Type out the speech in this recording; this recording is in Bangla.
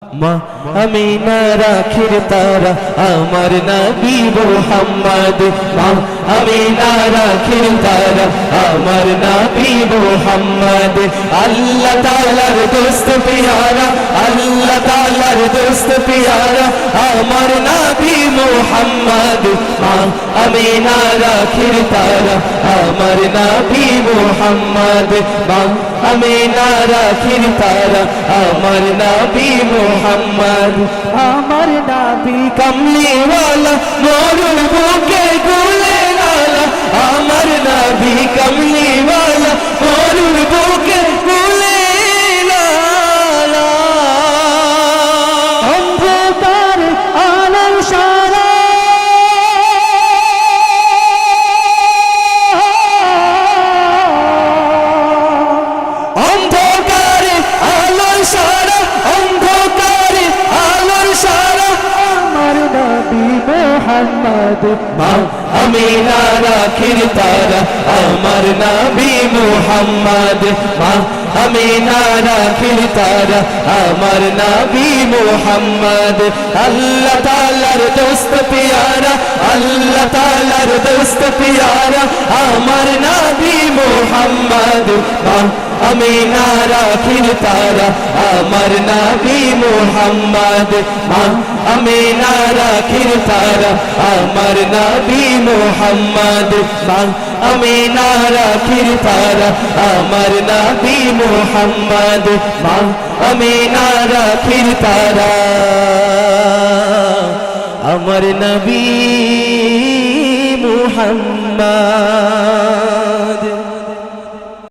মা আমিনা রাখির তারা আমার নবী মুহাম্মদ মা আমিনা রাখির তারা আমার নবী মুহাম্মদ আল্লাহ তাআলার দোস্ত পিয়ারা আল্লাহ তাআলার দোস্ত পিয়ারা আমার নবী মুহাম্মদ মা আমিনা রাখির তারা আমার নবী মুহাম্মদ মা আমিনা রাখির তারা আমার নবী মুহাম্মদ আমার নবী কমলি ওয়ালা মোর বুকে গুলে লালা আমার নবী কমলি ওয়ালা মোর বুকে গুলে লালা অন্ধকার আলোর সারা অন্ধকারে আলোর সারা অন্ধকারে আলোর সারা আমার নবী মুহাম্মদ মা আমিনা রাখির তারা আমার নবী মুহাম্মদ মা আমিনা রাখির তারা আমার নবী মুহাম্মদ আল্লাহ তাআলার দোস্ত পিয়ারা আল্লাহ তাআলার দোস্ত পিয়ারা আমার নবী মুহাম্মদ মা আমিনা রাখির তারা আমার নবী মুহাম্মদ মা আমিনা রাখির তারা আমার নবী মুহাম্মদ মা আমিনা রাখির তারা আমার নবী মুহাম্মদ মা আমিনা রাখির তারা আমার নবী মুহাম্মদ।